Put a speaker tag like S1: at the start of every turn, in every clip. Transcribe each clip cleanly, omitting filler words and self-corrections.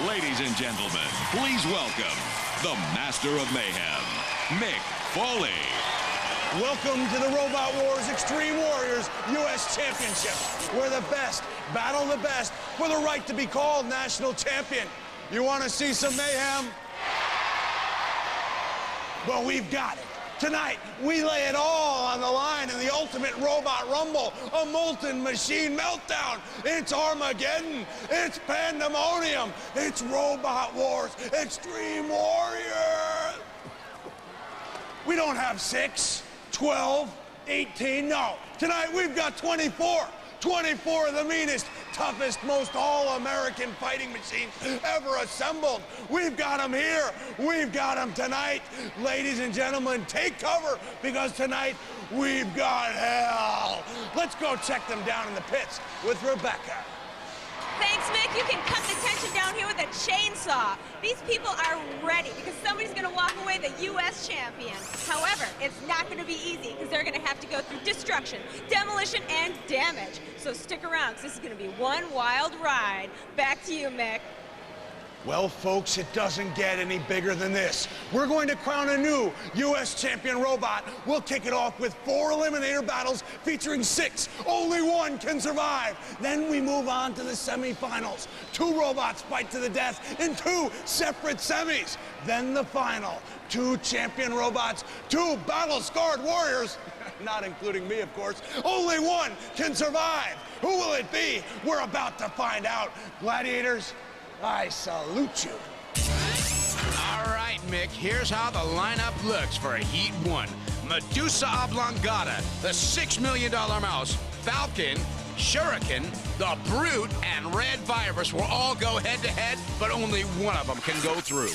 S1: Ladies and gentlemen, please welcome the Master of Mayhem, Mick Foley.
S2: Welcome to the Robot Wars Extreme Warriors U.S. Championship, where the best battle the best for the right to be called national champion. You want to see some mayhem? Well, we've got it. Tonight, we lay it all on the line in the ultimate robot rumble, a molten machine meltdown. It's Armageddon, it's pandemonium, it's Robot Wars Extreme Warriors. We don't have 6, 12, 18, no. Tonight, we've got 24. 24 of the meanest, toughest, most all-American fighting machines ever assembled. We've got them here. We've got them tonight. Ladies and gentlemen, take cover, because tonight we've got hell. Let's go check them down in the pits with Rebecca.
S3: Thanks, Mick. You can cut the tension down here with a chainsaw. These people are ready because somebody's going to walk away the U.S. champion. However, it's not going to be easy because they're going to have to go through destruction, demolition, and damage. So stick around because this is going to be one wild ride. Back to you, Mick.
S2: Well, folks, it doesn't get any bigger than this. We're going to crown a new U.S. champion robot. We'll kick it off with 4 eliminator battles featuring 6. Only one can survive. Then we move on to the semifinals. 2 robots fight to the death in 2 separate semis. Then the final. 2 champion robots, 2 battle-scarred warriors, not including me, of course. Only one can survive. Who will it be? We're about to find out. Gladiators, I salute you.
S4: All right, Mick, here's how the lineup looks for Heat 1. Medusa Oblongata, the $6 million mouse, Falcon, Shuriken, the Brute, and Red Virus will all go head-to-head, but only one of them can go through.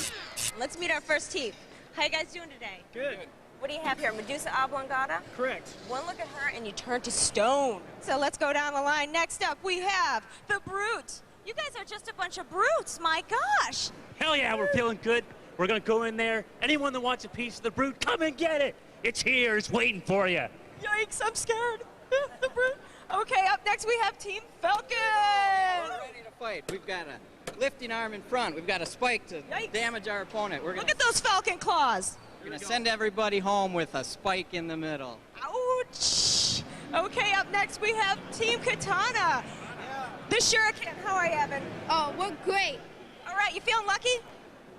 S3: Let's meet our first team. How you guys doing today?
S5: Good.
S3: What do you have here, Medusa Oblongata?
S5: Correct.
S3: One look at her and you turn to stone. So let's go down the line. Next up, we have the Brute. You guys are just a bunch of brutes, my gosh.
S5: Hell yeah, we're feeling good. We're gonna go in there. Anyone that wants a piece of the Brute, come and get it. It's here, it's waiting for you.
S3: Yikes, I'm scared. The Brute. Okay, up next we have Team Falcon.
S6: We're ready to fight. We've got a lifting arm in front. We've got a spike to damage our opponent.
S3: Look at those Falcon claws.
S6: We're gonna send everybody home with a spike in the middle.
S3: Ouch. Okay, up next we have Team Katana. The Shuriken. How are you, Evan?
S7: Oh, we're great.
S3: All right, you feeling lucky?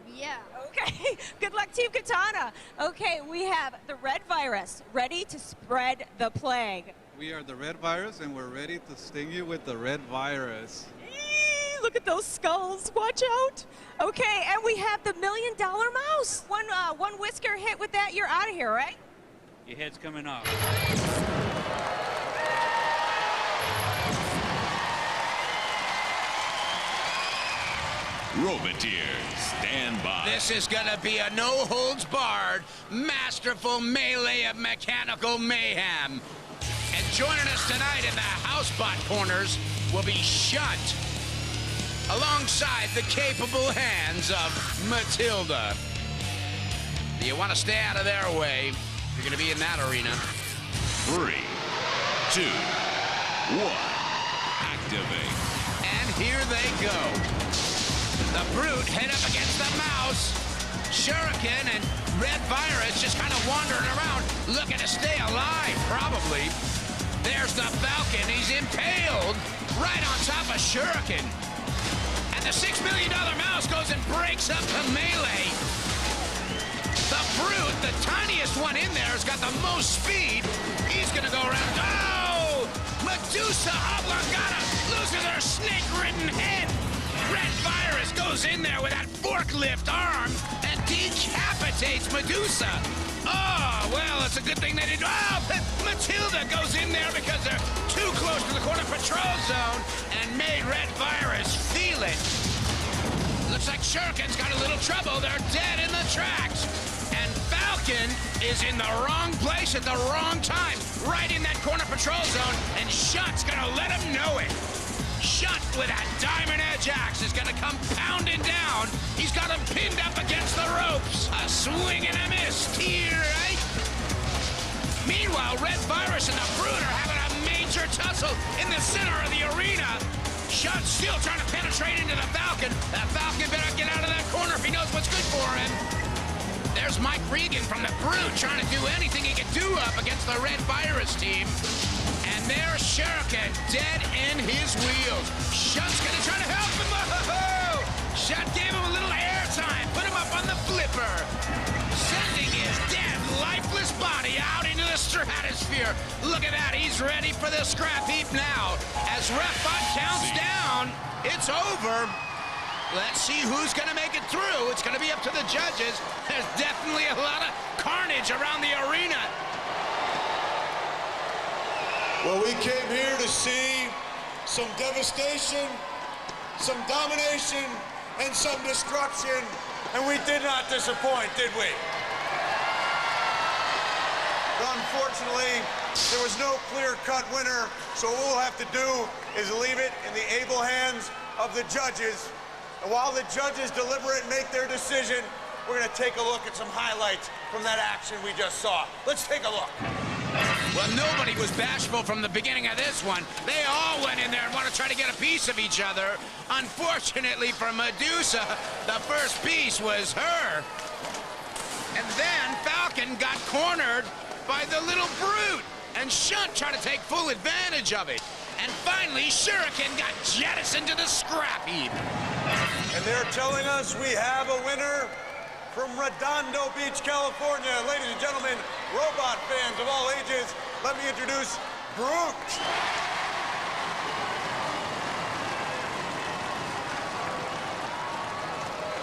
S7: Yeah.
S3: Okay, good luck, Team Katana. Okay, we have the Red Virus, ready to spread the plague.
S8: We are the Red Virus, and we're ready to sting you with the Red Virus.
S3: Eee, look at those skulls. Watch out. Okay, and we have the $1 Million Mouse. One whisker hit with that, you're out of here, right?
S5: Your head's coming off.
S1: Roboteers, stand by.
S4: This is gonna be a no-holds-barred, masterful melee of mechanical mayhem. And joining us tonight in the housebot corners will be Shunt, alongside the capable hands of Matilda. Do you want to stay out of their way? You're gonna be in that arena.
S1: 3, 2, 1, activate.
S4: And here they go. The Brute head up against the Mouse. Shuriken and Red Virus just kind of wandering around, looking to stay alive, probably. There's the Falcon. He's impaled right on top of Shuriken. And the $6 million mouse goes and breaks up the melee. The Brute, the tiniest one in there, has got the most speed. He's going to go around. Oh! Medusa Oblongata loses her snake-ridden head. Red Virus goes in there with that forklift arm and decapitates Medusa. Oh, well, it's a good thing they didn't. Oh, Matilda goes in there because they're too close to the corner patrol zone and made Red Virus feel it. Looks like Shuriken's got a little trouble. They're dead in the tracks. And Falcon is in the wrong place at the wrong time, right in that corner patrol zone, and Shunt's gonna let him know it. Shunt with that diamond edge axe is gonna come pounding down. He's got him pinned up against the ropes. A swing and a miss here, right? Meanwhile, Red Virus and the Brute are having a major tussle in the center of the arena. Shutt's still trying to penetrate into the Falcon. That Falcon better get out of that corner if he knows what's good for him. There's Mike Regan from the Brute trying to do anything he can do up against the Red Virus team. And there's Shuriken dead in his wheels. Shutt's gonna try to help him. Oh! Shutt gave him a little airtime, put him up on the flipper, sending his dead, lifeless body out into the stratosphere. Look at that, he's ready for the scrap heap now. As Refbot counts down, it's over. Let's see who's gonna make it through. It's gonna be up to the judges. There's definitely a lot of carnage around the arena.
S2: Well, we came here to see some devastation, some domination, and some destruction, and we did not disappoint, did we? But unfortunately, there was no clear-cut winner, so what we'll have to do is leave it in the able hands of the judges. And while the judges deliberate and make their decision, we're going to take a look at some highlights from that action we just saw. Let's take a look.
S4: Well, nobody was bashful from the beginning of this one. They all went in there and want to try to get a piece of each other. Unfortunately for Medusa, the first piece was her. And then Falcon got cornered by the little Brute, and Shutt tried to take full advantage of it. And finally, Shuriken got jettisoned to the scrap heap.
S2: And they're telling us we have a winner from Redondo Beach, California. Ladies and gentlemen, robot fans of all ages, let me introduce Brute.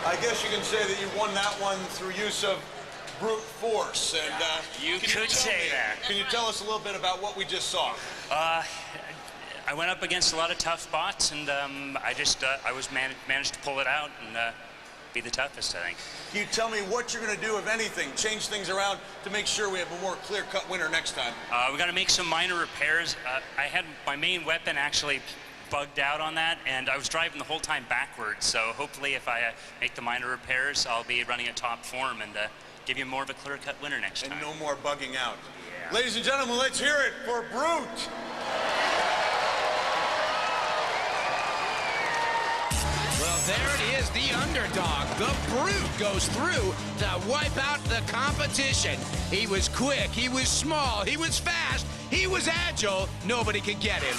S2: I guess you can say that you won that one through use of brute force. And
S9: you could say that.
S2: Can you tell us a little bit about what we just saw?
S9: I went up against a lot of tough bots, and I managed to pull it out and be the toughest, I think.
S2: Can you tell me what you're going to do, if anything, change things around to make sure we have a more clear-cut winner next time?
S9: We got to make some minor repairs. I had my main weapon actually bugged out on that, and I was driving the whole time backwards. So hopefully, if I make the minor repairs, I'll be running at top form and give you more of a clear-cut winner next time.
S2: And no more bugging out.
S9: Yeah.
S2: Ladies and gentlemen, let's hear it for Brute.
S4: Well, there it is, the underdog. The Brute goes through to wipe out the competition. He was quick, he was small, he was fast, he was agile. Nobody could get him.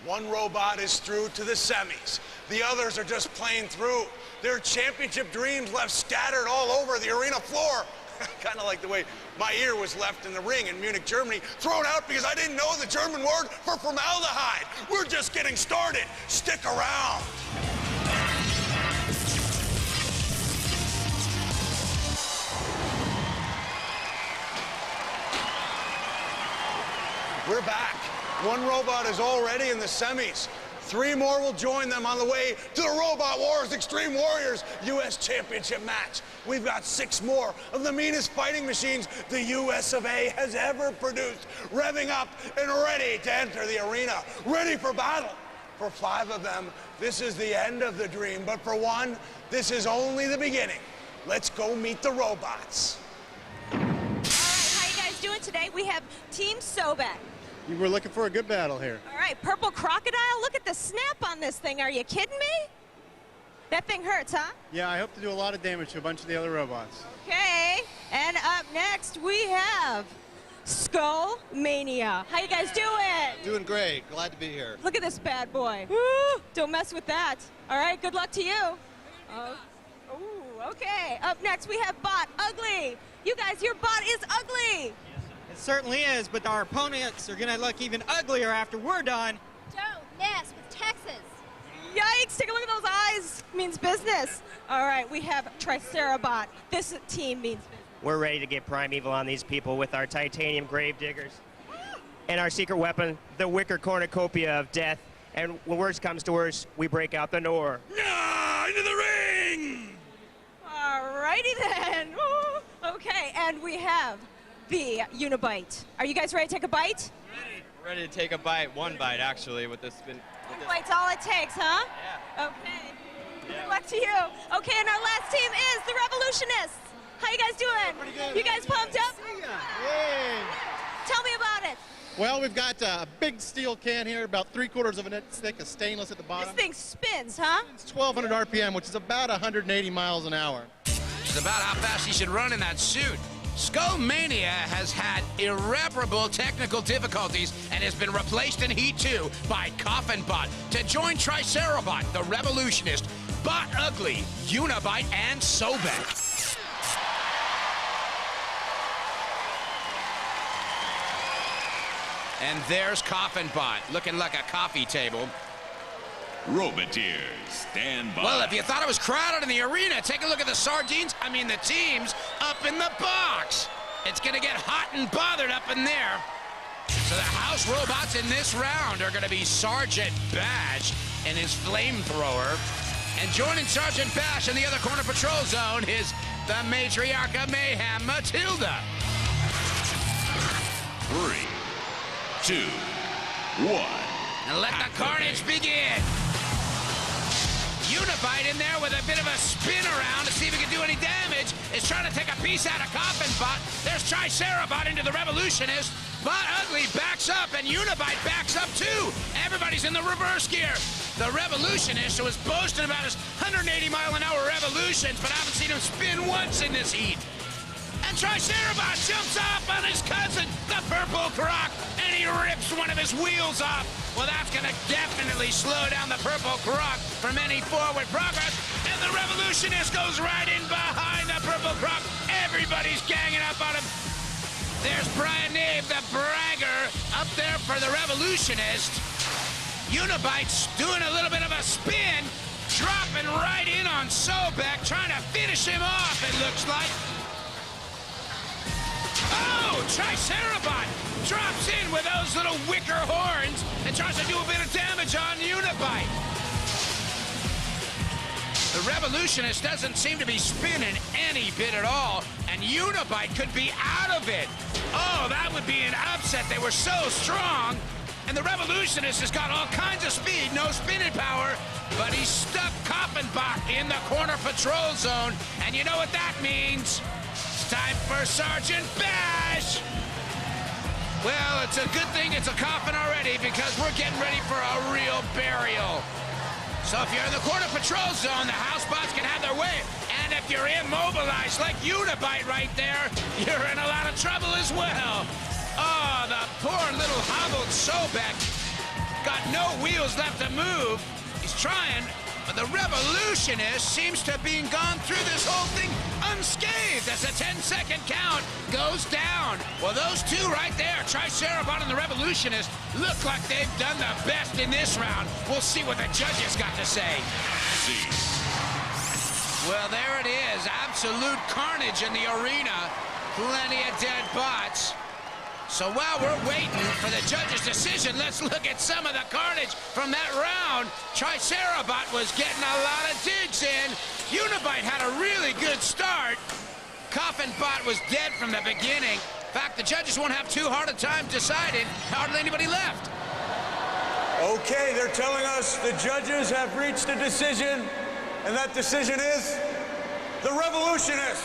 S2: One robot is through to the semis. The others are just playing through. Their championship dreams left scattered all over the arena floor. Kind of like the way my ear was left in the ring in Munich, Germany, thrown out because I didn't know the German word for formaldehyde. We're just getting started. Stick around. We're back. One robot is already in the semis. 3 more will join them on the way to the Robot Wars Extreme Warriors U.S. Championship match. We've got 6 more of the meanest fighting machines the U.S. of A. has ever produced, revving up and ready to enter the arena, ready for battle. For 5 of them, this is the end of the dream, but for one, this is only the beginning. Let's go meet the robots.
S3: All right, how you guys doing today? We have Team Sobek.
S10: You were looking for a good battle here.
S3: All right, Purple Crocodile, look at the snap on this thing. Are you kidding me? That thing hurts, huh?
S10: Yeah, I hope to do a lot of damage to a bunch of the other robots.
S3: Okay, and up next we have Skull Mania. How you guys doing?
S11: Doing great. Glad to be here.
S3: Look at this bad boy. Woo! Don't mess with that. All right, good luck to you. Ooh, okay. Up next we have Bot Ugly. You guys, your bot is ugly.
S6: It certainly is, but our opponents are going to look even uglier after we're done.
S7: Don't mess with Texas.
S3: Yikes, take a look at those eyes. Means business. All right, we have Tricerabot. This team means business.
S12: We're ready to get primeval on these people with our titanium grave diggers and our secret weapon, the wicker cornucopia of death. And when worse comes to worse, we break out the Nor.
S2: Nah, into the ring!
S3: All righty then. Ooh. Okay, and we have the Unibite. Are you guys ready to take a bite?
S13: We're ready to take a bite, 1 bite actually, with this spin.
S3: One bite's all it takes, huh?
S13: Yeah.
S3: Okay. Good luck to you. Okay, and our last team is the Revolutionists. How you guys doing?
S10: Pretty good.
S3: You guys pumped up?
S10: Yay!
S3: Tell me about it.
S10: Well, we've got a big steel can here, about 3/4 of an inch thick, of stainless at the bottom.
S3: This thing spins, huh?
S10: It's 1,200 RPM, which is about 180 miles an hour.
S4: It's about how fast he should run in that suit. Skullmania has had irreparable technical difficulties and has been replaced in Heat 2 by Coffin Bot to join Tricerabot, the Revolutionist, Bot Ugly, Unibite, and Sobek. And there's Coffin Bot, looking like a coffee table.
S1: Roboteers, stand by.
S4: Well, if you thought it was crowded in the arena, take a look at the the teams up in the box. It's gonna get hot and bothered up in there. So the house robots in this round are gonna be Sergeant Bash and his flamethrower. And joining Sergeant Bash in the other corner patrol zone is the matriarch of mayhem, Matilda.
S1: 3, 2, 1.
S4: And let the carnage begin. Unibite in there with a bit of a spin around to see if he can do any damage. Is trying to take a piece out of Coffin Bot. There's Tricerabot into the Revolutionist. Bot Ugly backs up and Unibite backs up too. Everybody's in the reverse gear. The Revolutionist, who was boasting about his 180-mile-an-hour revolutions, but I haven't seen him spin once in this heat. And Tricerabot jumps off on his cousin, the Purple Croc, and he rips one of his wheels off. Well, that's going to definitely slow down the Purple Croc from any forward progress. And the Revolutionist goes right in behind the Purple Croc. Everybody's ganging up on him. There's Brian Nave, the bragger, up there for the Revolutionist. Unibite's doing a little bit of a spin, dropping right in on Sobek, trying to finish him off, it looks like. Oh, Tricerabot drops in with those little wicker horns and tries to do a bit of damage on Unibite. The Revolutionist doesn't seem to be spinning any bit at all, and Unibite could be out of it. Oh, that would be an upset. They were so strong, and the Revolutionist has got all kinds of speed, no spinning power, but he's stuck Coffin Bot in the corner patrol zone, and you know what that means? Time for Sergeant Bash! Well, it's a good thing it's a coffin already because we're getting ready for a real burial. So if you're in the corner patrol zone, the house bots can have their way. And if you're immobilized like Unibite right there, you're in a lot of trouble as well. Oh, the poor little hobbled Sobek got no wheels left to move. He's trying, but the Revolutionist seems to have been gone through this whole thing unscathed as the 10-second count goes down. Well, those two right there, Tricerabot and the Revolutionist, look like they've done the best in this round. We'll see what the judges got to say. Well, there it is. Absolute carnage in the arena. Plenty of dead bots. So while we're waiting for the judge's decision, let's look at some of the carnage from that round. Tricerabot was getting a lot of digs in. Unibite had a really good start. Coffin Bot was dead from the beginning. In fact, the judges won't have too hard a time deciding. Hardly anybody left.
S2: Okay, they're telling us the judges have reached a decision, and that decision is the Revolutionist.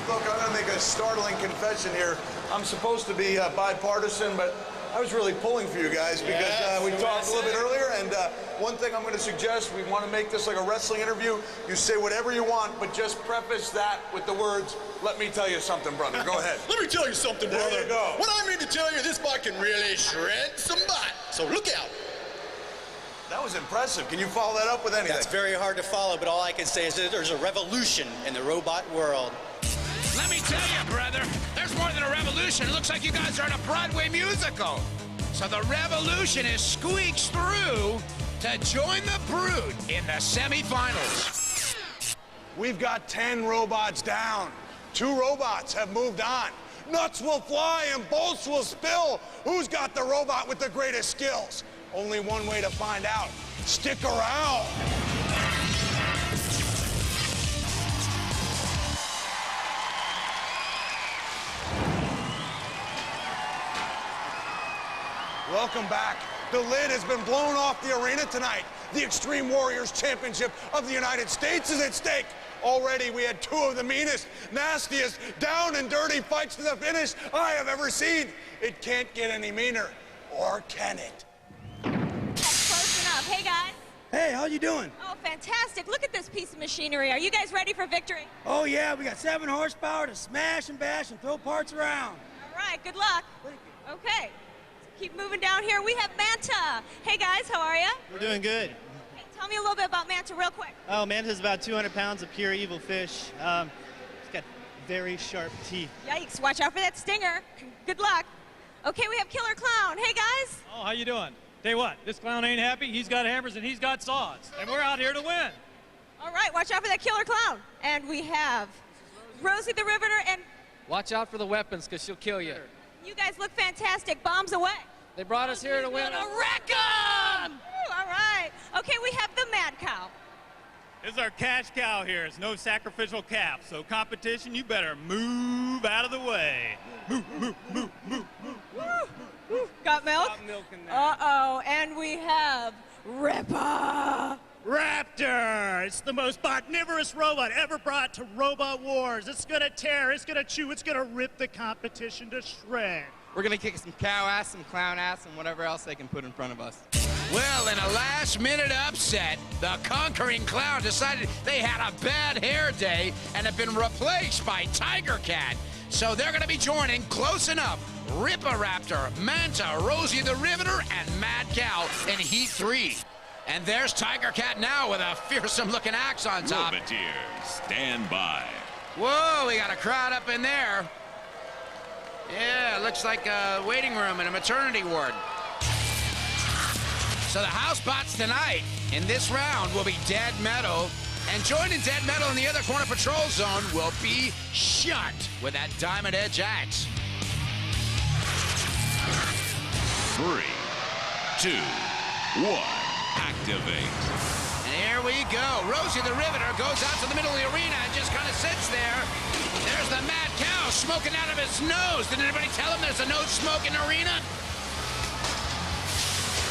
S2: Look, I'm going to make a startling confession here. I'm supposed to be bipartisan, but I was really pulling for you guys because we talked a little bit earlier, and one thing I'm going to suggest, we want to make this like a wrestling interview. You say whatever you want, but just preface that with the words, "Let me tell you something, brother." Go ahead.
S14: Let me tell you something, brother.
S2: There you go.
S14: What I mean to tell you, this bot can really shred some bot. So look out.
S2: That was impressive. Can you follow that up with anything?
S15: That's very hard to follow, but all I can say is that there's a revolution in the robot world.
S4: Let me tell you, brother, there's more than a revolution. It looks like you guys are in a Broadway musical. So the Revolutionist squeaks through to join the Brood in the semifinals.
S2: We've got 10 robots down. 2 robots have moved on. Nuts will fly and bolts will spill. Who's got the robot with the greatest skills? Only one way to find out. Stick around. Welcome back The lid has been blown off the arena tonight. The Extreme Warriors Championship of the United States is at stake. Already we had two of the meanest, nastiest, down and dirty fights to the finish I have ever seen. It can't get any meaner, or can it?
S3: That's close enough. Hey, guys.
S16: Hey, how you doing?
S3: Oh, fantastic. Look at this piece of machinery. Are you guys ready for victory?
S16: Oh, yeah, we got 7 horsepower to smash and bash and throw parts around.
S3: All right, good luck.
S16: Thank you.
S3: Okay, keep moving down here. We have Manta. Hey, guys, how are you?
S17: We're doing good.
S3: Hey, tell me a little bit about Manta real quick.
S17: Oh, Manta's about 200 pounds of pure evil fish. It's got very sharp teeth.
S3: Yikes, watch out for that stinger. Good luck. Okay, we have Killer Clown. Hey, guys.
S18: Oh, how you doing? Tell you what, this clown ain't happy. He's got hammers and he's got saws. And we're out here to win.
S3: All right, watch out for that Killer Clown. And we have Rosie the Riveter and...
S19: Watch out for the weapons, because she'll kill you.
S3: You guys look fantastic. Bombs away.
S19: They brought us here to win.
S3: Wreck 'em! All right. Okay, we have the Mad Cow.
S18: This is our cash cow here. It's no sacrificial calf. So competition, you better move out of the way. Move, move, move, move, move.
S3: Got milk?
S19: Stop milking that.
S3: Uh-oh, and we have Ripper.
S5: Raptor! It's the most botnivorous robot ever brought to Robot Wars. It's gonna tear, it's gonna chew, it's gonna rip the competition to shreds.
S13: We're gonna kick some cow ass, some clown ass, and whatever else they can put in front of us.
S4: Well, in a last-minute upset, the conquering clown decided they had a bad hair day and have been replaced by Tiger Cat. So they're gonna be joining close enough Ripper Raptor, Manta, Rosie the Riveter, and Mad Cow in Heat 3. And there's Tiger Cat now with a fearsome-looking axe on top.
S1: Roboteers, stand by.
S4: Whoa, we got a crowd up in there. Yeah, looks like a waiting room in a maternity ward. So the house bots tonight in this round will be Dead Metal. And joining Dead Metal in the other corner patrol zone will be Shunt with that diamond edge axe.
S1: 3, 2, 1. Activate.
S4: And here we go. Rosie the Riveter goes out to the middle of the arena and just kind of sits there. There's the Mad Cow smoking out of his nose. Did anybody tell him there's a no-smoking arena?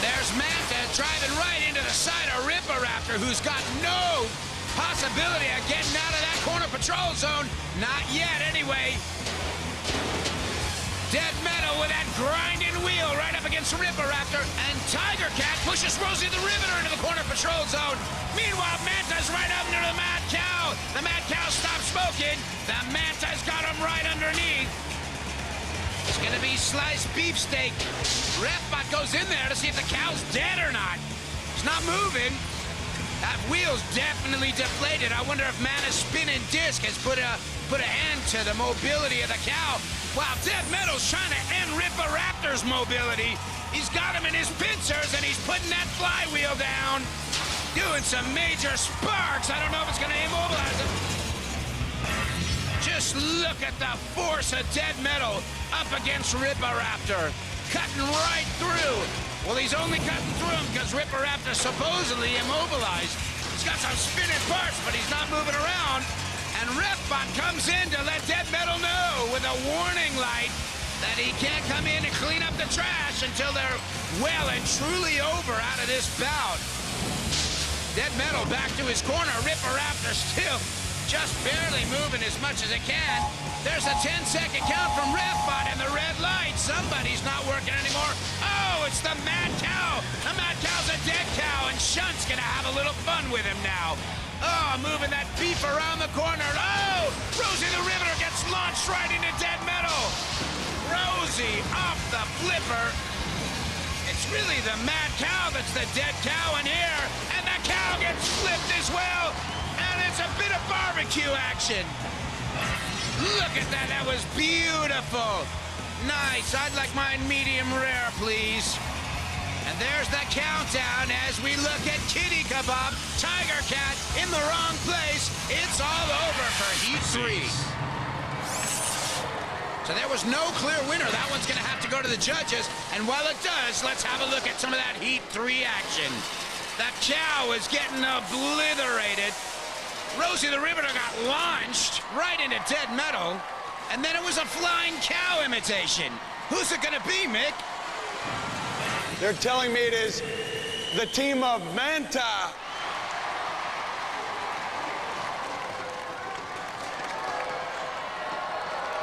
S4: There's Manta driving right into the side of Ripper Raptor, who's got no possibility of getting out of that corner patrol zone. Not yet, anyway. Dead Metal with that grinding wheel right up against Ripper Raptor, and Tiger Cat pushes Rosie the Riveter into the corner patrol zone. Meanwhile, Manta's right up near the Mad Cow. The Mad Cow stops smoking. The Manta's got him right underneath. It's gonna be sliced beefsteak. Refbot goes in there to see if the cow's dead or not. It's not moving. That wheel's definitely deflated. I wonder if Mana's spinning disc has put an end to the mobility of the cow. While Dead Metal's trying to end Ripper Raptor's mobility, he's got him in his pincers and he's putting that flywheel down, doing some major sparks. I don't know if it's gonna immobilize him. Just look at the force of Dead Metal up against Ripper Raptor, cutting right through. Well, he's only cutting through him because Ripper Raptor's supposedly immobilized. He's got some spinning parts, but he's not moving around. And Refbot comes in to let Dead Metal know with a warning light that he can't come in and clean up the trash until they're well and truly over out of this bout. Dead Metal back to his corner. Ripper Raptor still just barely moving as much as it can. There's a 10-second count from Refbot and the red light. Somebody's not working anymore. Oh, it's the Mad Cow. The Mad Cow's a dead cow, and Shunt's gonna have a little fun with him now. Oh, moving that beef around the corner. Oh, Rosie the Riveter gets launched right into Dead Metal. Rosie off the flipper. It's really the Mad Cow that's the dead cow in here. And the cow gets flipped as well. And it's a bit of barbecue action. Look at that. That was beautiful. Nice. I'd like mine medium rare, please. And there's the countdown as we look at Kitty Kebab, Tiger Cat in the wrong place. It's all over for Heat 3. So there was no clear winner. That one's going to have to go to the judges. And while it does, let's have a look at some of that Heat 3 action. That cow is getting obliterated. Rosie the Riveter got launched right into Dead Metal. And then it was a flying cow imitation. Who's it going to be, Mick?
S2: They're telling me it is the team of ment.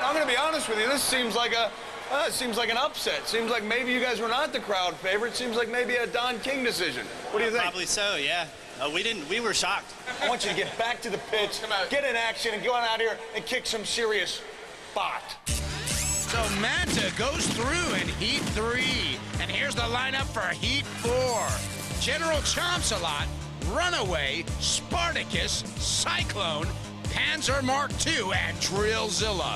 S2: I'm going to be honest with you. This seems like an upset. Seems like maybe you guys were not the crowd favorite. Seems like maybe a Don King decision. What do you think?
S17: Probably so, yeah. We were shocked.
S2: I want you to get back to the pitch, get in action, and go on out here and kick some serious butt.
S4: So Manta goes through in Heat 3. And here's the lineup for Heat 4. General Chomsalot, Runaway, Spartacus, Cyclone, Panzer Mark II, and Drillzilla.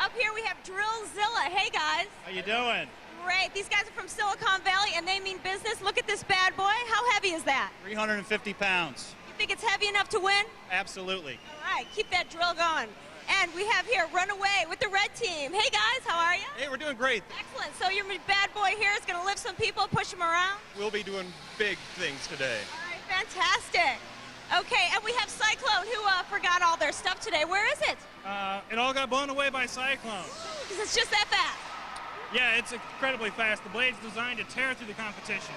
S3: Up here we have Drillzilla. Hey, guys.
S5: How you doing?
S3: Great. These guys are from Silicon Valley, and they mean business. Look at this bad boy. How heavy is that?
S5: 350 pounds.
S3: You think it's heavy enough to win?
S5: Absolutely.
S3: All right, keep that drill going. And we have here Runaway with the red team. Hey, guys, how are you?
S18: Hey, we're doing great.
S3: Excellent. So your bad boy here is going to lift some people, push them around?
S18: We'll be doing big things today.
S3: All right, fantastic. Okay, and we have Cyclone, who forgot all their stuff today. Where is it?
S5: It all got blown away by Cyclone.
S3: Because it's just that fast.
S5: Yeah, it's incredibly fast. The blade's designed to tear through the competition.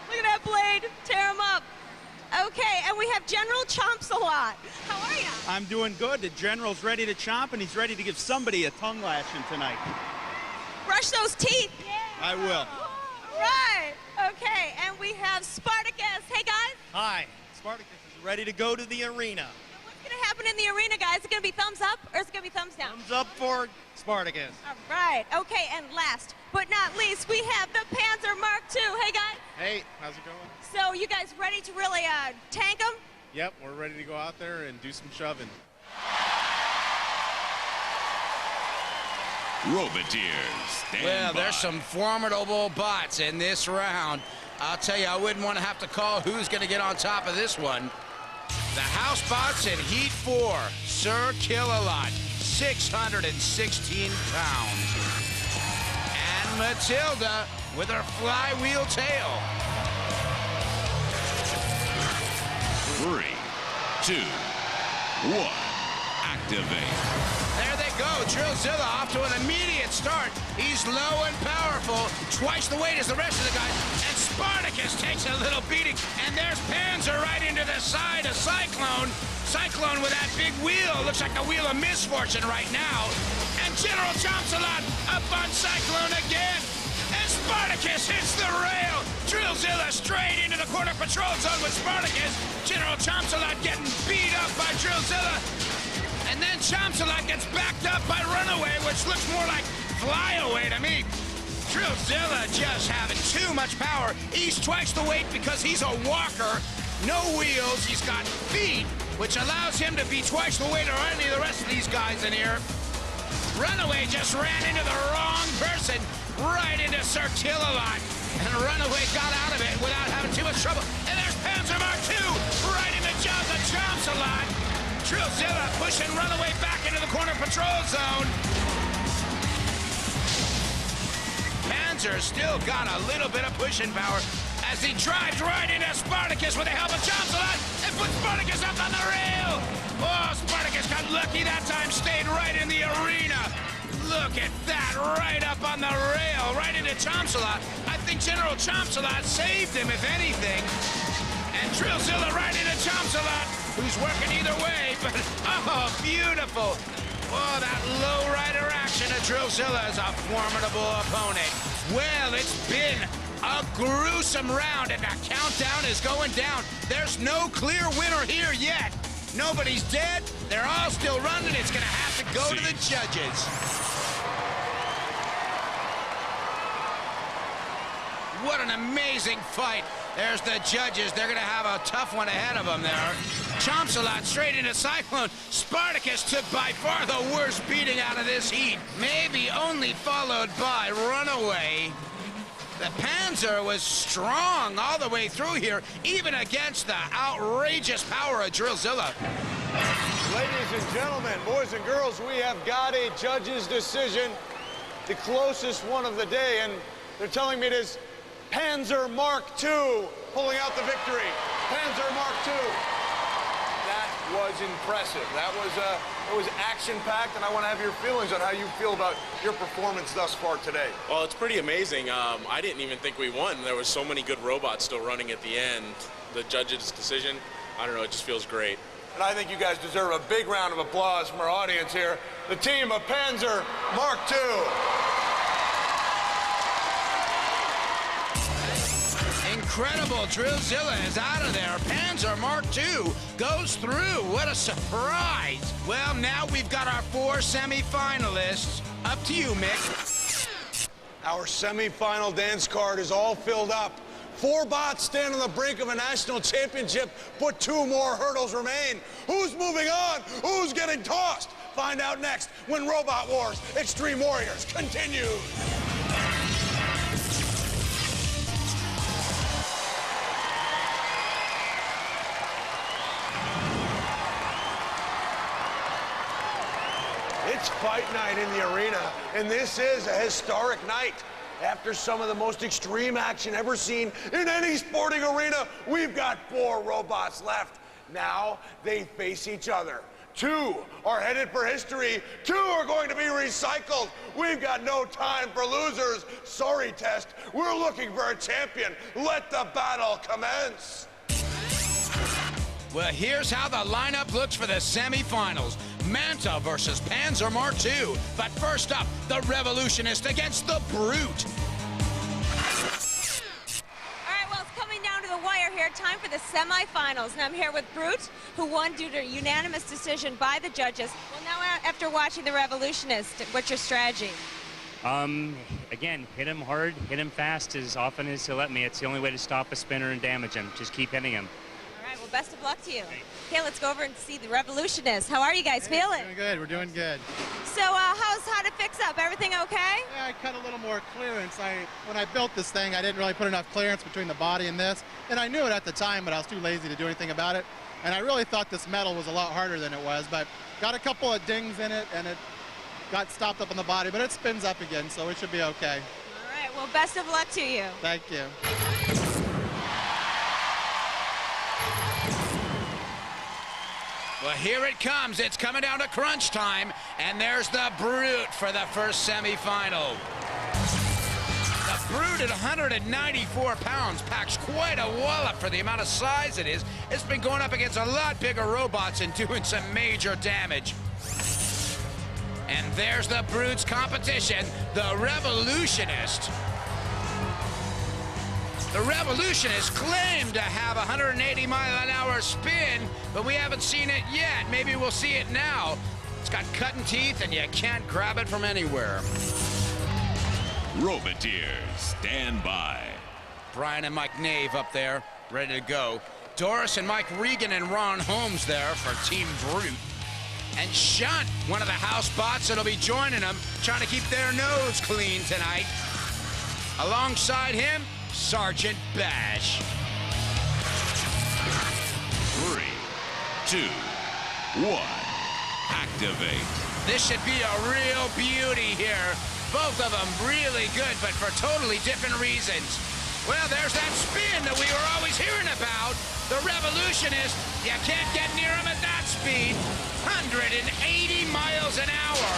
S3: Look at that blade. Tear him up. Okay, and we have General Chomsalot. How are you?
S10: I'm doing good. The General's ready to chomp, and he's ready to give somebody a tongue lashing tonight.
S3: Brush those teeth.
S10: I will.
S3: All right. Okay, and we have Spartacus. Hey, guys.
S10: Hi. Spartacus is ready to go to the arena.
S3: What's going to happen in the arena, guys? Is it going to be thumbs up or is it going to be thumbs down?
S10: Thumbs up for Spartacus.
S3: All right. Okay, and last but not least, we have the Panzer Mark II. Hey, guys.
S10: Hey, how's it going?
S3: So you guys ready to really tank them?
S10: Yep, we're ready to go out there and do some shoving.
S1: Roboteers, stand
S4: Well,
S1: by.
S4: there's some formidable bots in this round. I'll tell you, I wouldn't want to have to call who's going to get on top of this one. The house bots in Heat 4. Sir Kill-A-Lot, 616 pounds. And Matilda with her flywheel tail.
S1: 3, 2, 1, activate.
S4: There they go. Drillzilla off to an immediate start. He's low and powerful. Twice the weight as the rest of the guys. And Spartacus takes a little beating. And there's Panzer right into the side of Cyclone. Cyclone with that big wheel. Looks like a wheel of misfortune right now. And General Chomsalot up on Cyclone again. And Spartacus hits the rail. Drillzilla straight into the corner patrol zone with Spartacus. General Chomsalot getting beat up by Drillzilla. And then Chomsalot gets backed up by Runaway, which looks more like Flyaway to me. Drillzilla just having too much power. He's twice the weight because he's a walker. No wheels. He's got feet, which allows him to be twice the weight of any of the rest of these guys in here. Runaway just ran into the wrong person, right into Sir Kill-A-Lot. And Runaway got out of it without having too much trouble. And there's Panzer Mark II, right in the jaws of Chomsalot. Drillzilla pushing Runaway back into the corner patrol zone. Panzer still got a little bit of pushing power as he drives right into Spartacus with the help of Chomsalot and puts Spartacus up on the rail. Oh, Spartacus got lucky that time, stayed right in the arena. Look at that, right up on the rail, right into Chomsalot. I think General Chomsalot saved him, if anything. And Drillzilla right into Chomsalot, who's working either way, but oh, beautiful. Oh, that lowrider action of Drillzilla is a formidable opponent. Well, it's been a gruesome round, and the countdown is going down. There's no clear winner here yet. Nobody's dead. They're all still running. It's going to have to go to the judges. What an amazing fight. There's the judges. They're going to have a tough one ahead of them there. Chomsalot straight into Cyclone. Spartacus took by far the worst beating out of this heat. Maybe only followed by Runaway. The Panzer was strong all the way through here, even against the outrageous power of Drillzilla.
S2: Ladies and gentlemen, boys and girls, we have got a judge's decision, the closest one of the day, and they're telling me it is Panzer Mark II pulling out the victory. Panzer Mark II. That
S20: was impressive. That was it was action-packed, and I want to have your feelings on how you feel about your performance thus far today.
S21: Well, it's pretty amazing. I didn't even think we won. There was so many good robots still running at the end. The judges' decision, I don't know, it just feels great.
S20: And I think you guys deserve a big round of applause from our audience here. The team of Panzer Mark II.
S4: Incredible. Drillzilla is out of there. Panzer Mark II goes through. What a surprise. Well, now we've got our 4 semifinalists. Up to you, Mick.
S2: Our semifinal dance card is all filled up. 4 bots stand on the brink of a national championship, but 2 more hurdles remain. Who's moving on? Who's getting tossed? Find out next when Robot Wars Extreme Warriors continues. It's fight night in the arena, and this is a historic night. After some of the most extreme action ever seen in any sporting arena, we've got 4 robots left. Now they face each other. 2 are headed for history. 2 are going to be recycled. We've got no time for losers. Sorry, Test. We're looking for a champion. Let the battle commence.
S4: Well, here's how the lineup looks for the semifinals. Manta versus Panzer Mark II. But first up, the Revolutionist against the Brute.
S3: All right, well, it's coming down to the wire here. Time for the semifinals. And I'm here with Brute, who won due to unanimous decision by the judges. Well, now after watching the Revolutionist, what's your strategy?
S9: Again, hit him hard, hit him fast as often as he'll let me. It's the only way to stop a spinner and damage him. Just keep hitting him.
S3: All right, well, best of luck to you. Okay, let's go over and see the Revolutionist. How are you guys feeling?
S10: Doing good. We're doing good.
S3: So, how to fix up? Everything okay?
S10: Yeah, I cut a little more clearance. When I built this thing, I didn't really put enough clearance between the body and this, and I knew it at the time, but I was too lazy to do anything about it. And I really thought this metal was a lot harder than it was, but got a couple of dings in it, and it got stopped up on the body, but it spins up again, so it should be okay.
S3: All right, well, best of luck to you.
S10: Thank you.
S4: Well, here it comes. It's coming down to crunch time, and there's the Brute for the first semifinal. The Brute at 194 pounds packs quite a wallop for the amount of size it is. It's been going up against a lot bigger robots and doing some major damage. And there's the Brute's competition, the Revolutionist. The Revolutionists claim to have a 180-mile-an-hour spin, but we haven't seen it yet. Maybe we'll see it now. It's got cutting teeth, and you can't grab it from anywhere.
S1: Roboteers, stand by.
S4: Brian and Mike Nave up there, ready to go. Doris and Mike Regan and Ron Holmes there for Team Brute. And Shunt, one of the house bots that'll be joining them, trying to keep their nose clean tonight. Alongside him, Sergeant Bash.
S1: 3, 2, 1, activate.
S4: This should be a real beauty here. Both of them really good, but for totally different reasons. Well, there's that spin that we were always hearing about. The Revolutionist, you can't get near him at that speed. 180 miles an hour.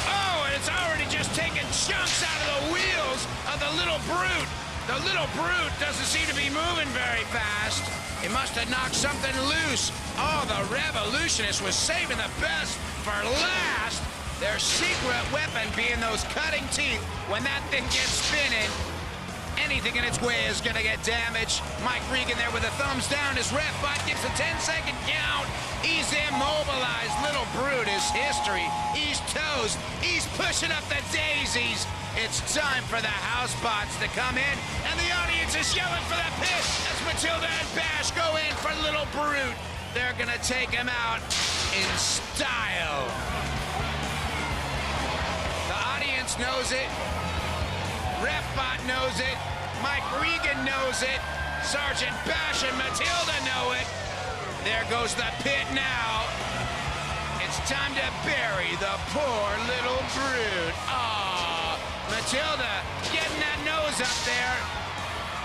S4: Oh, and it's already just taking chunks out of the wheels of the little Brute. The little Brute doesn't seem to be moving very fast. It must have knocked something loose. Oh, the Revolutionist was saving the best for last. Their secret weapon being those cutting teeth. When that thing gets spinning, anything in its way is gonna get damaged. Mike Regan there with the thumbs down. His ref bot gives a 10-second count. He's immobilized. Little Brute is history. He's toast. He's pushing up the daisies. It's time for the house bots to come in, and the audience is yelling for the pit as Matilda and Bash go in for Little Brute. They're gonna take him out in style. The audience knows it. Refbot knows it. Mike Regan knows it. Sergeant Bash and Matilda know it. There goes the pit now. It's time to bury the poor Little Brute. Aww. Matilda getting that nose up there.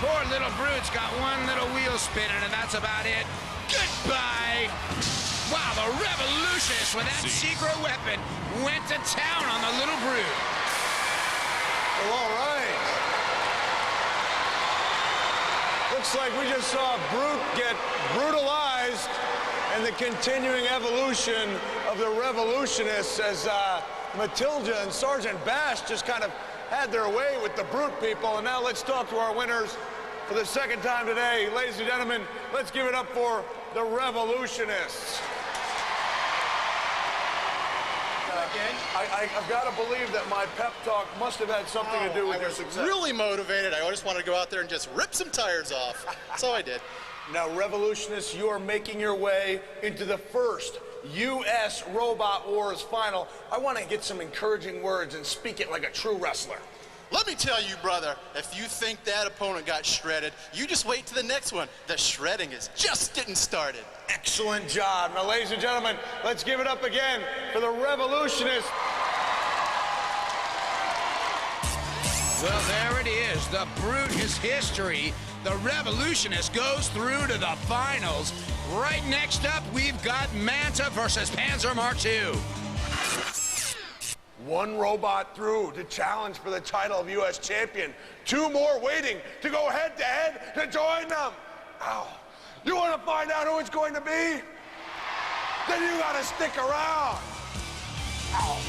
S4: Poor Little Brute's got one little wheel spinning, and that's about it. Goodbye. Wow, the Revolutionist with that secret weapon went to town on the little Brute.
S20: Well, all right. Looks like we just saw Brute get brutalized and the continuing evolution of the Revolutionists as Matilda and Sergeant Bash just kind of had their way with the Brute people. And now let's talk to our winners for the second time today. Ladies and gentlemen, let's give it up for the Revolutionists. I've got to believe that my pep talk must have had something to do with your success.
S11: Really motivated. I just wanted to go out there and just rip some tires off. That's all I did.
S20: Now, Revolutionists, you are making your way into the first U.S. Robot Wars final. I want to get some encouraging words and speak it like a true wrestler.
S11: Let me tell you, brother, if you think that opponent got shredded, you just wait to the next one. The shredding is just getting started.
S20: Excellent job. Now, ladies and gentlemen, let's give it up again for the Revolutionists.
S4: Well, there it is. The Brute is history. The Revolutionist goes through to the finals. Right next up, we've got Manta versus Panzer Mark II.
S20: One robot through to challenge for the title of U.S. champion. Two more waiting to go head-to-head to join them. Ow. You want to find out who it's going to be? Then you got to stick around. Ow.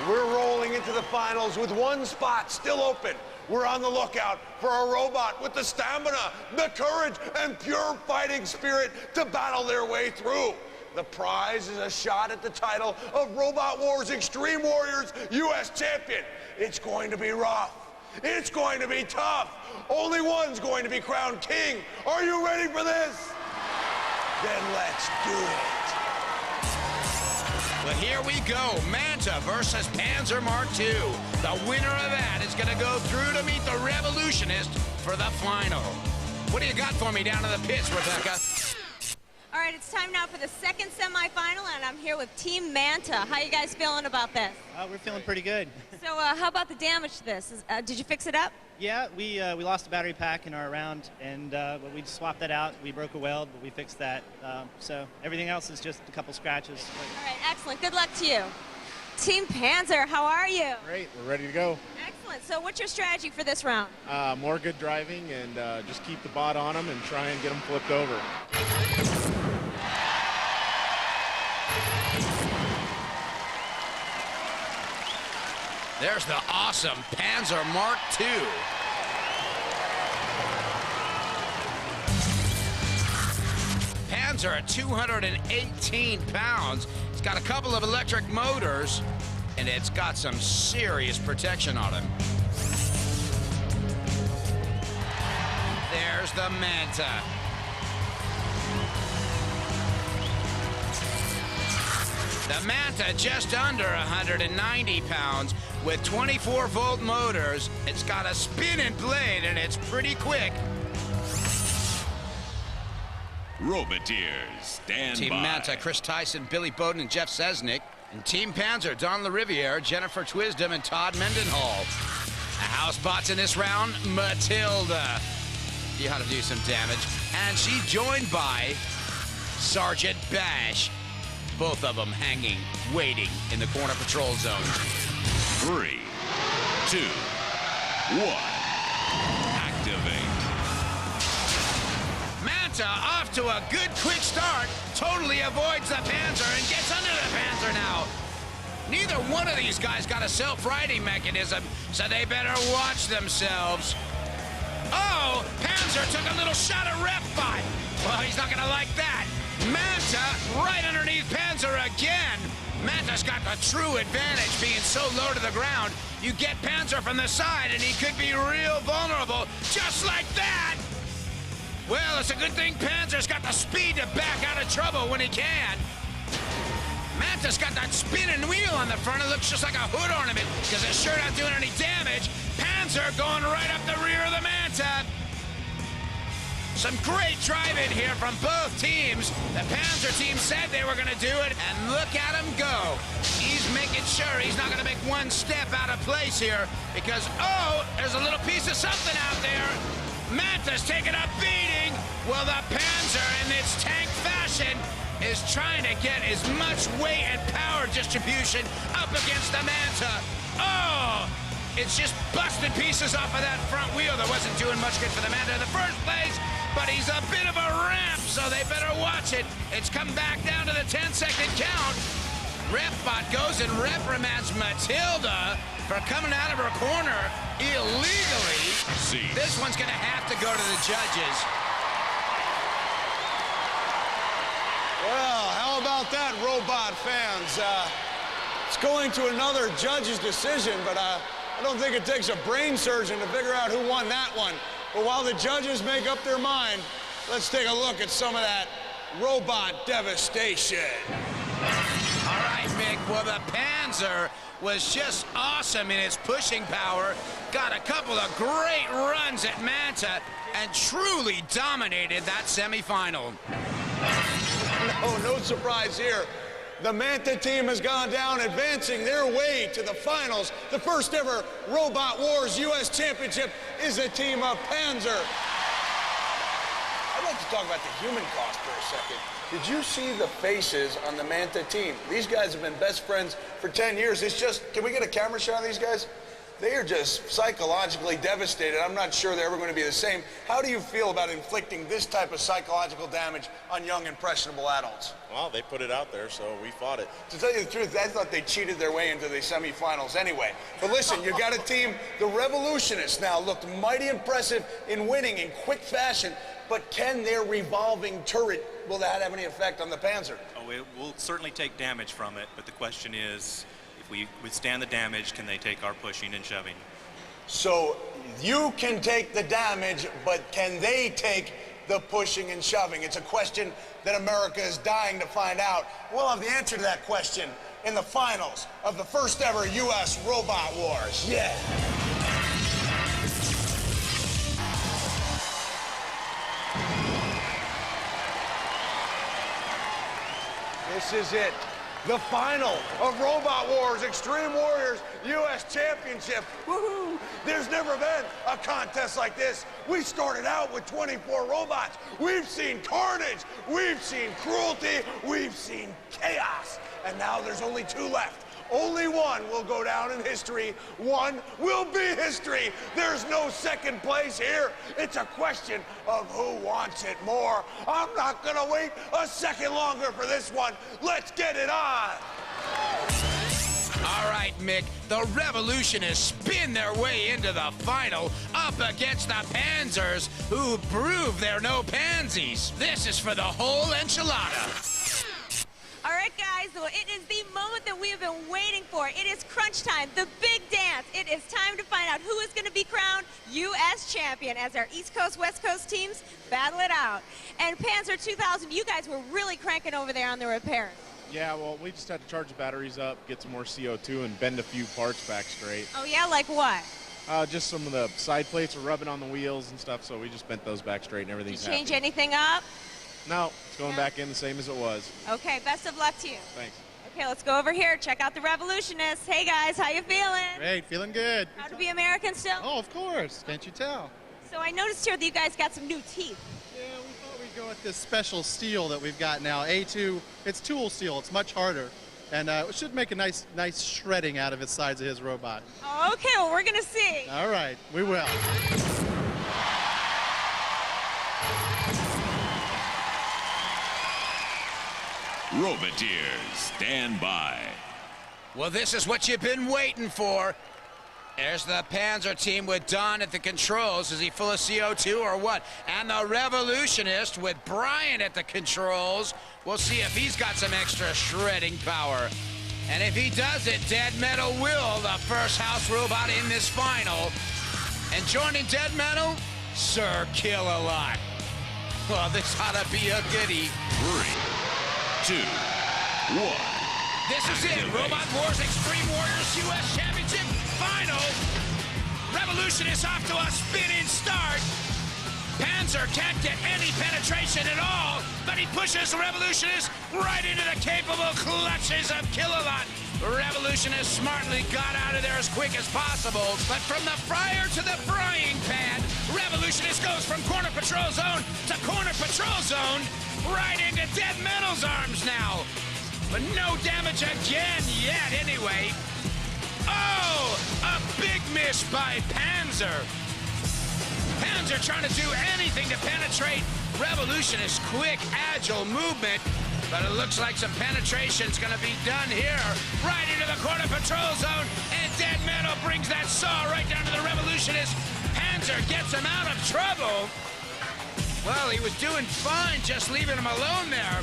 S20: We're rolling into the finals with one spot still open. We're on the lookout for a robot with the stamina, the courage, and pure fighting spirit to battle their way through. The prize is a shot at the title of Robot Wars Extreme Warriors U.S. Champion. It's going to be rough. It's going to be tough. Only one's going to be crowned king. Are you ready for this? Then let's do it.
S4: But here we go, Manta versus Panzer Mark II. The winner of that is going to go through to meet the Revolutionist for the final. What do you got for me down in the pits, Rebecca?
S3: All right, it's time now for the second semifinal, and I'm here with Team Manta. How you guys feeling about this?
S17: We're feeling pretty good.
S3: So how about the damage to this? Did you fix it up?
S17: Yeah, we lost a battery pack in our round, and but we swapped that out. We broke a weld, but we fixed that. So everything else is just a couple scratches.
S3: All right, excellent. Good luck to you. Team Panzer, how are you?
S8: Great, we're ready to go.
S3: Excellent. So what's your strategy for this round?
S8: More good driving and just keep the bot on them and try and get them flipped over.
S4: There's the awesome Panzer Mark II. Panzer at 218 pounds. It's got a couple of electric motors, and it's got some serious protection on him. There's the Manta. The Manta just under 190 pounds with 24-volt motors. It's got a spinning blade and it's pretty quick.
S1: Roboteers, stand
S4: Team
S1: by.
S4: Manta, Chris Tyson, Billy Bowden, and Jeff Sesnick. And Team Panzer, Don LaRiviere, Jennifer Twisdom, and Todd Mendenhall. The house bots in this round, Matilda. You ought to do some damage. And she's joined by Sergeant Bash. Both of them hanging, waiting in the corner patrol zone.
S1: 3, 2, 1. Activate.
S4: Manta off to a good quick start. Totally avoids the Panzer and gets under the Panzer now. Neither one of these guys got a self-righting mechanism, so they better watch themselves. Oh, Panzer took a little shot of rep bot. Well, he's not gonna like that. Manta right underneath Panzer again. Manta's got the true advantage being so low to the ground. You get Panzer from the side and he could be real vulnerable, just like that. Well, it's a good thing Panzer's got the speed to back out of trouble when he can. Manta's got that spinning wheel on the front. It looks just like a hood ornament because it's sure not doing any damage. Panzer going right up the rear of the Manta. Some great drive-in here from both teams. The Panzer team said they were going to do it, and look at him go. He's making making sure he's not going to make one step out of place here because, oh, there's a little piece of something out there. Manta's taking a beating. Well, the Panzer, in its tank fashion, is trying to get as much weight and power distribution up against the Manta. Oh, it's just busting pieces off of that front wheel that wasn't doing much good for the Manta in the first place, but he's a bit of a ramp, so they better watch it. It's come back down to the 10-second count. Repbot goes and reprimands Matilda for coming out of her corner illegally. This one's going to have to go to the judges.
S2: Well, how about that, robot fans? It's going to another judge's decision, but I don't think it takes a brain surgeon to figure out who won that one. But while the judges make up their mind, let's take a look at some of that robot devastation.
S4: All right, Mick, well, the Panzer was just awesome in its pushing power, got a couple of great runs at Manta, and truly dominated that semifinal.
S2: No surprise here. The Manta team has gone down, advancing their way to the finals. The first ever Robot Wars U.S. Championship is a team of Panzer. I'd like to talk about the human cost for a second. Did you see the faces on the Manta team? These guys have been best friends for 10 years. It's just, can we get a camera shot of these guys? They are just psychologically devastated. I'm not sure they're ever going to be the same. How do you feel about inflicting this type of psychological damage on young, impressionable adults?
S8: Well, they put it out there, so we fought it.
S2: To tell you the truth, I thought they cheated their way into the semifinals anyway. But listen, you got a team, the Revolutionists now looked mighty impressive in winning in quick fashion, but can their revolving turret, will that have any effect on the Panzer?
S6: Oh, it will certainly take damage from it, but the question is, if we withstand the damage, can they take our pushing and shoving?
S2: So you can take the damage, but can they take the pushing and shoving? It's a question that America is dying to find out. We'll have the answer to that question in the finals of the first ever U.S. Robot Wars. Yeah. This is it. The final of Robot Wars Extreme Warriors U.S. Championship. Woohoo! There's never been a contest like this. We started out with 24 robots. We've seen carnage. We've seen cruelty. We've seen chaos. And now there's only 2 left. Only one will go down in history. One will be history. There's no second place here. It's a question of who wants it more. I'm not gonna wait a second longer for this one. Let's get it on.
S4: All right, Mick, the Revolutionists spin their way into the final up against the Panzers, who prove they're no pansies. This is for the whole enchilada.
S3: All right, guys, well, it is the moment that we have been waiting for. It is crunch time, the big dance. It is time to find out who is going to be crowned U.S. champion as our East Coast, West Coast teams battle it out. And Panzer 2000, you guys were really cranking over there on the repairs.
S8: Yeah, well, we just had to charge the batteries up, get some more CO2, and bend a few parts back straight.
S3: Oh, yeah? Like what?
S8: Just some of the side plates were rubbing on the wheels and stuff, so we just bent those back straight and everything's
S3: Did you change
S8: happy.
S3: anything up?
S8: No, it's going back in the same as it was.
S3: Okay, best of luck to you.
S8: Thanks.
S3: Okay, let's go over here. Check out the Revolutionists. Hey, guys, how you feeling?
S10: Great, feeling good.
S3: How to be American still?
S10: Oh, of course. Can't you tell?
S3: So I noticed here that you guys got some new teeth.
S10: Yeah, we thought we'd go with this special steel that we've got now. A2, it's tool steel. It's much harder. And it should make a nice shredding out of the sides of his robot.
S3: Oh, okay, well, we're going to see.
S10: All right, we will.
S1: Roboteers, stand by.
S4: Well, this is what you've been waiting for. There's the Panzer team with Don at the controls. Is he full of CO2 or what? And the Revolutionist with Brian at the controls. We'll see if he's got some extra shredding power. And if he does it, Dead Metal will, the first house robot in this final. And joining Dead Metal, Sir Kill-A-Lot. Well, this ought to be a goodie.
S1: 3, 2, 1.
S4: This is it, Robot Wars Extreme Warriors U.S. Championship Final. Revolutionists off to a spinning start. Panzer can't get any penetration at all, but he pushes the Revolutionists right into the capable clutches of Kill-A-Lot. The revolutionists smartly got out of there as quick as possible, but from the fryer to the frying pan, revolutionist goes from corner patrol zone to corner patrol zone, right into Dead Metal's arms now. But no damage again yet anyway. Oh, a big miss by Panzer. Panzer trying to do anything to penetrate revolutionist quick, agile movement. But it looks like some penetration's gonna be done here. Right into the corner patrol zone, and Dead Metal brings that saw right down to the revolutionist. Panzer gets him out of trouble. Well, he was doing fine just leaving him alone there.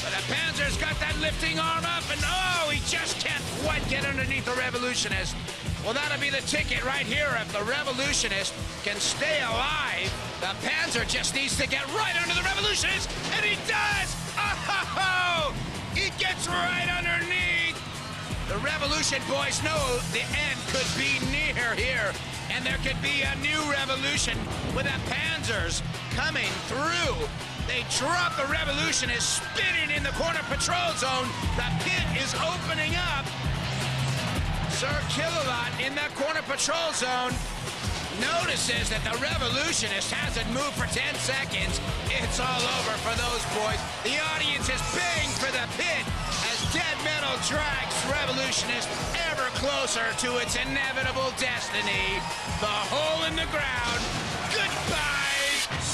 S4: But the Panzer's got that lifting arm up, and oh, he just can't quite get underneath the revolutionist. Well, that'll be the ticket right here. If the revolutionist can stay alive, the Panzer just needs to get right under the revolutionist, and he does! Oh, he gets right underneath. The revolution boys know the end could be near here, and there could be a new revolution with the Panzers coming through. They drop the revolutionist, spinning in the corner patrol zone. The pit is opening up. Sir Killalot in that corner patrol zone notices that the revolutionist hasn't moved for 10 seconds. It's all over for those boys. The audience is baying for the pit as Dead Metal drags revolutionist ever closer to its inevitable destiny. The hole in the ground. Goodbye.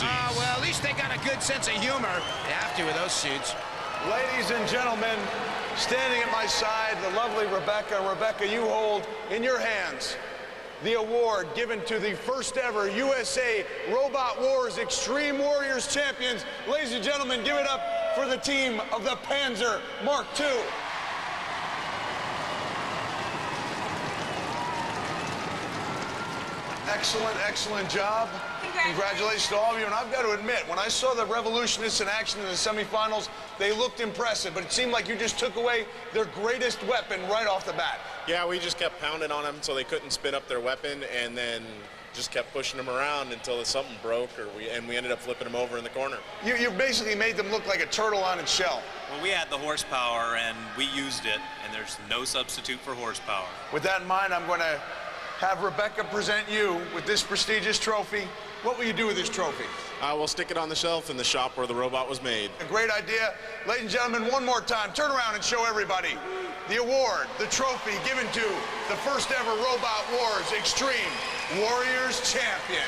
S4: Well, at least they got a good sense of humor. They have to with those suits.
S20: Ladies and gentlemen, standing at my side, the lovely Rebecca. Rebecca, you hold in your hands the award given to the first ever USA Robot Wars Extreme Warriors champions. Ladies and gentlemen, give it up for the team of the Panzer Mark II. Excellent, excellent job. Congratulations to all of you. And I've got to admit, when I saw the revolutionists in action in the semifinals, they looked impressive, but it seemed like you just took away their greatest weapon right off the bat.
S21: Yeah, we just kept pounding on them so they couldn't spin up their weapon, and then just kept pushing them around until something broke, and we ended up flipping them over in the corner.
S20: You basically made them look like a turtle on its shell.
S6: Well, we had the horsepower, and we used it, and there's no substitute for horsepower.
S20: With that in mind, I'm going to have Rebecca present you with this prestigious trophy. What will you do with this trophy?
S21: We'll stick it on the shelf in the shop where the robot was made.
S20: A great idea. Ladies and gentlemen, one more time, turn around and show everybody the award, the trophy given to the first ever Robot Wars Extreme Warriors champion.